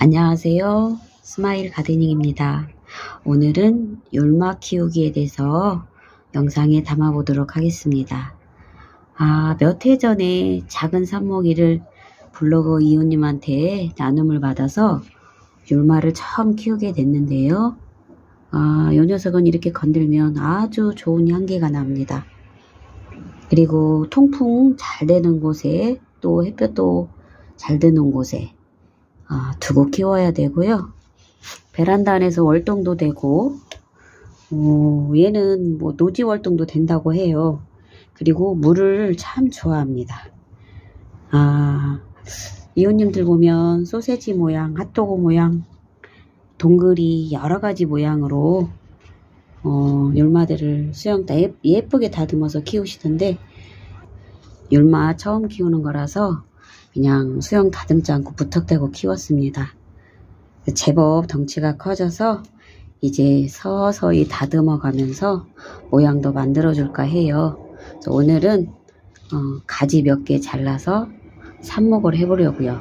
안녕하세요. 스마일 가드닝입니다. 오늘은 율마 키우기에 대해서 영상에 담아 보도록 하겠습니다. 몇 해 전에 작은 삽목이를 블로그 이웃님한테 나눔을 받아서 율마를 처음 키우게 됐는데요. 이 녀석은 이렇게 건들면 아주 좋은 향기가 납니다. 그리고 통풍 잘 되는 곳에 또 햇볕도 잘 드는 곳에 두고 키워야 되고요. 베란다 안에서 월동도 되고 얘는 뭐 노지 월동도 된다고 해요. 그리고 물을 참 좋아합니다. 이웃님들 보면 소세지 모양, 핫도그 모양, 동그리 여러가지 모양으로 율마들을 수영 다 예쁘게 다듬어서 키우시던데, 율마 처음 키우는 거라서 그냥 수영 다듬지 않고 부탁대고 키웠습니다. 제법 덩치가 커져서 이제 서서히 다듬어 가면서 모양도 만들어 줄까 해요. 그래서 오늘은 가지 몇 개 잘라서 삽목을 해보려고요.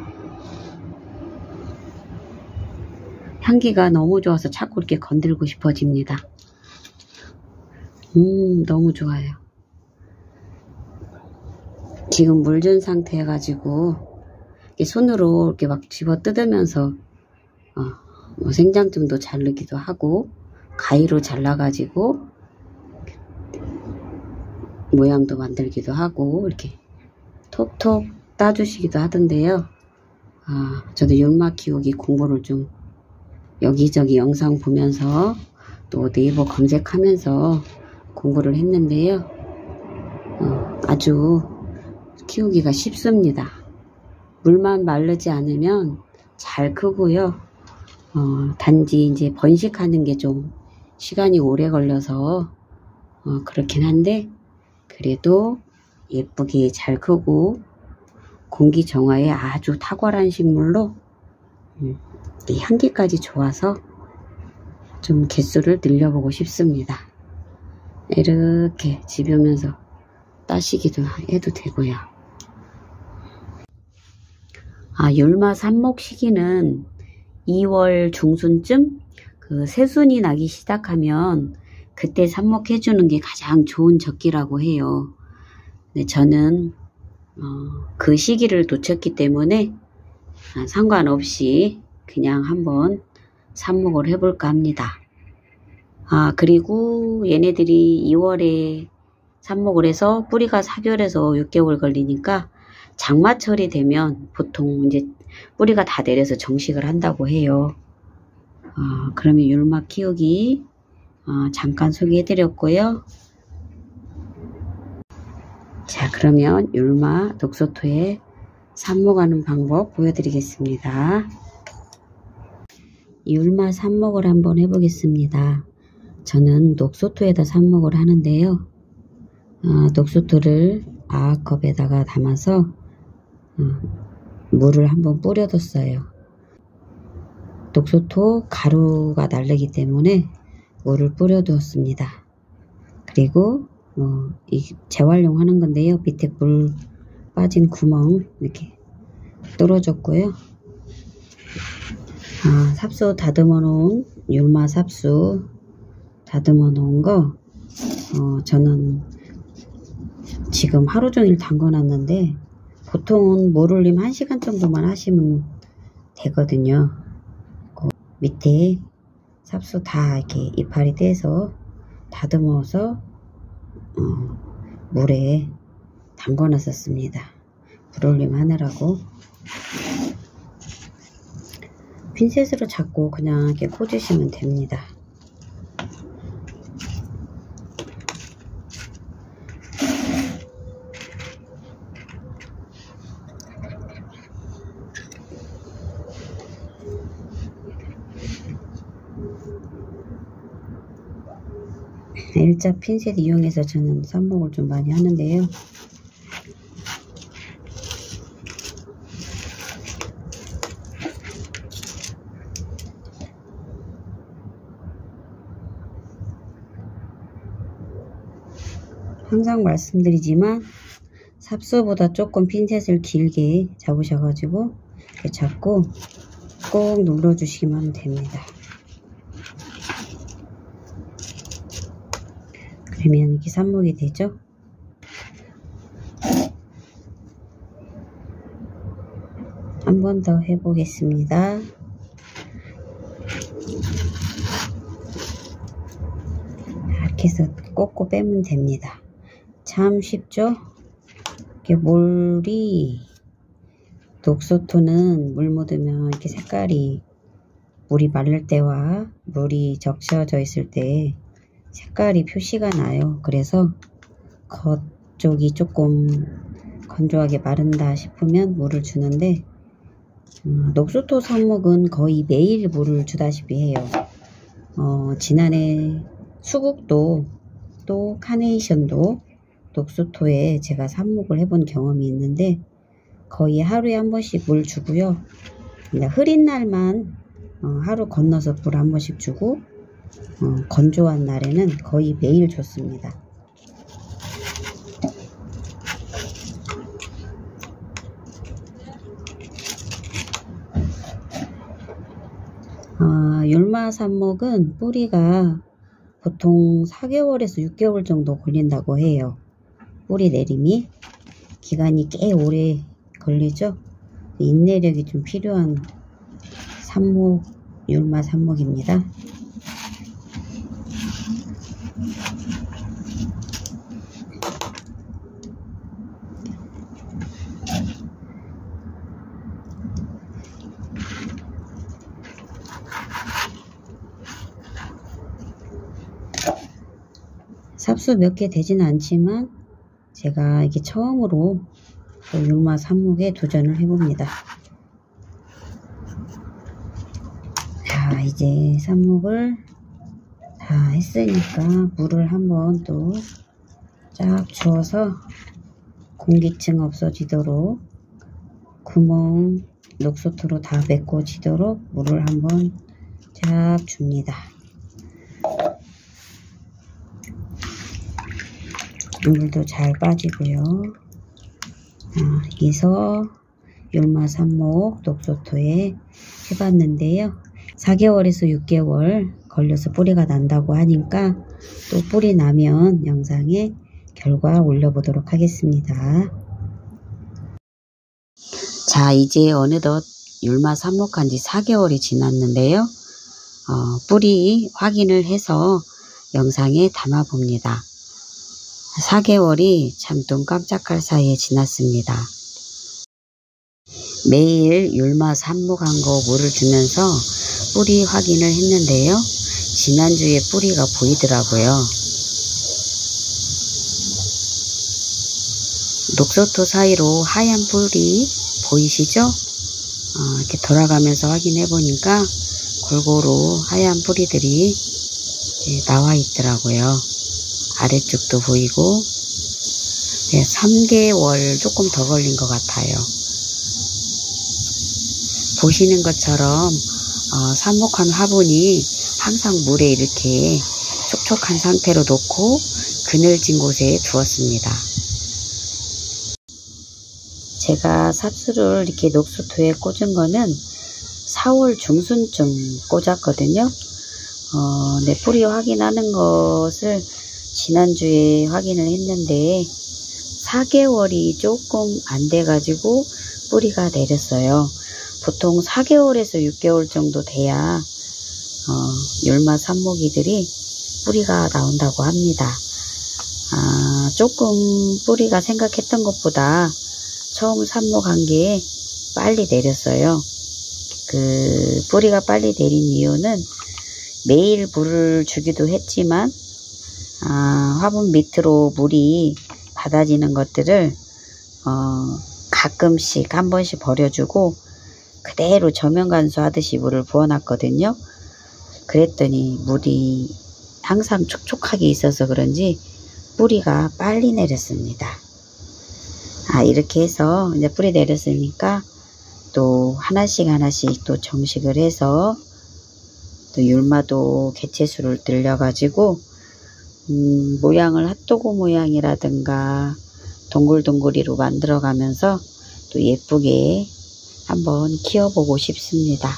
향기가 너무 좋아서 자꾸 이렇게 건들고 싶어집니다. 너무 좋아요. 지금 물 준 상태 해가지고 손으로 이렇게 막 집어 뜯으면서 생장쯤도 자르기도 하고 가위로 잘라가지고 모양도 만들기도 하고 이렇게 톡톡 따주시기도 하던데요. 저도 율마 키우기 공부를 좀 여기저기 영상 보면서 또 네이버 검색하면서 공부를 했는데요. 아주 키우기가 쉽습니다. 물만 마르지 않으면 잘 크고요. 단지 이제 번식하는 게 좀 시간이 오래 걸려서 그렇긴 한데, 그래도 예쁘게 잘 크고 공기 정화에 아주 탁월한 식물로 이 향기까지 좋아서 좀 개수를 늘려보고 싶습니다. 이렇게 집으면서 따시기도 해도 되고요. 율마 삽목 시기는 2월 중순쯤 새순이 나기 시작하면 그때 삽목해 주는 게 가장 좋은 적기라고 해요. 근데 저는 그 시기를 놓쳤기 때문에 상관없이 그냥 한번 삽목을 해볼까 합니다. 그리고 얘네들이 2월에 삽목을 해서 뿌리가 4개월에서 6개월 걸리니까 장마철이 되면 보통 이제 뿌리가 다 내려서 정식을 한다고 해요. 그러면 율마 키우기 잠깐 소개해 드렸고요. 자, 그러면 율마 녹소토에 삽목하는 방법 보여드리겠습니다. 율마 삽목을 한번 해보겠습니다. 저는 녹소토에다 삽목을 하는데요. 녹소토를 아컵에다가 담아서 물을 한번 뿌려뒀어요. 녹소토 가루가 나르기 때문에 물을 뿌려두었습니다. 그리고 이 재활용하는 건데요. 밑에 물 빠진 구멍 이렇게 뚫어줬고요. 삽수 다듬어 놓은 율마 삽수 다듬어 놓은 거 저는 지금 하루 종일 담궈 놨는데, 보통은 물올림 1시간 정도만 하시면 되거든요. 밑에 삽수 다 이렇게 이파리 떼서 다듬어서 물에 담궈 놨었습니다. 물올림 하느라고. 핀셋으로 잡고 그냥 이렇게 꽂으시면 됩니다. 일자 핀셋 이용해서 저는 삽목을 좀 많이 하는데요. 항상 말씀드리지만 삽수보다 조금 핀셋을 길게 잡으셔가지고 이렇게 잡고 꼭 눌러주시기만 하면 됩니다. 그러면 이렇게 삽목이 되죠. 한 번 더 해보겠습니다. 이렇게 해서 꽂고 빼면 됩니다. 참 쉽죠? 이렇게 물이, 녹소토는 물 묻으면 이렇게 색깔이, 물이 마를 때와 물이 적셔져 있을 때 색깔이 표시가 나요. 그래서 겉쪽이 조금 건조하게 마른다 싶으면 물을 주는데, 녹소토 삽목은 거의 매일 물을 주다시피 해요. 지난해 수국도 또 카네이션도 녹소토에 제가 삽목을 해본 경험이 있는데 거의 하루에 한 번씩 물 주고요. 흐린 날만 하루 건너서 물 한 번씩 주고 건조한 날에는 거의 매일 줬습니다. 율마 삽목은 뿌리가 보통 4개월에서 6개월 정도 걸린다고 해요. 뿌리 내림이 기간이 꽤 오래 걸리죠. 인내력이 좀 필요한 삽목, 율마 삽목입니다. 삽수 몇 개 되지는 않지만 제가 이게 처음으로 율마 삽목에 도전을 해봅니다. 자, 이제 삽목을 다 했으니까 물을 한번 또 쫙 주어서 공기층 없어지도록 구멍 녹소토로 다 메꿔지도록 물을 한번 쫙 줍니다. 물도 잘 빠지고요. 여기서 율마 삽목 녹소토에 해봤는데요. 4개월에서 6개월 걸려서 뿌리가 난다고 하니까 또 뿌리 나면 영상에 결과 올려보도록 하겠습니다. 자, 이제 어느덧 율마 삽목한 지 4개월이 지났는데요. 뿌리 확인을 해서 영상에 담아 봅니다. 4개월이 참 눈 깜짝할 사이에 지났습니다. 매일 율마 삽목한 거 물을 주면서 뿌리 확인을 했는데요. 지난주에 뿌리가 보이더라고요. 녹소토 사이로 하얀 뿌리 보이시죠? 이렇게 돌아가면서 확인해 보니까 골고루 하얀 뿌리들이 나와 있더라고요. 아래쪽도 보이고 3개월 조금 더 걸린 것 같아요. 보시는 것처럼 삽목한 화분이 항상 물에 이렇게 촉촉한 상태로 놓고 그늘진 곳에 두었습니다. 제가 삽수를 이렇게 녹소토에 꽂은 거는 4월 중순쯤 꽂았거든요. 내 뿌리 확인하는 것을 지난주에 확인을 했는데 4개월이 조금 안 돼가지고 뿌리가 내렸어요. 보통 4개월에서 6개월 정도 돼야 율마 삽목이들이 뿌리가 나온다고 합니다. 조금 뿌리가 생각했던 것보다 처음 삽목한 게 빨리 내렸어요. 그 뿌리가 빨리 내린 이유는 매일 물을 주기도 했지만 화분 밑으로 물이 받아지는 것들을 가끔씩 한 번씩 버려주고 그대로 저면 간수하듯이 물을 부어놨거든요. 그랬더니 물이 항상 촉촉하게 있어서 그런지 뿌리가 빨리 내렸습니다. 이렇게 해서 이제 뿌리 내렸으니까 또 하나씩 또 정식을 해서 또 율마도 개체수를 늘려가지고 모양을 핫도그 모양이라든가 동글동글이로 만들어 가면서 또 예쁘게 한번 키워보고 싶습니다.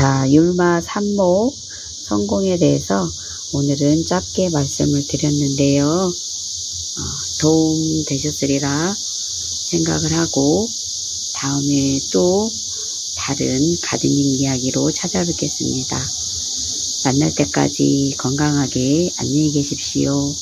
자, 율마 삽목 성공에 대해서 오늘은 짧게 말씀을 드렸는데요. 도움 되셨으리라 생각을 하고 다음에 또 다른 가드닝 이야기로 찾아뵙겠습니다. 만날 때까지 건강하게 안녕히 계십시오.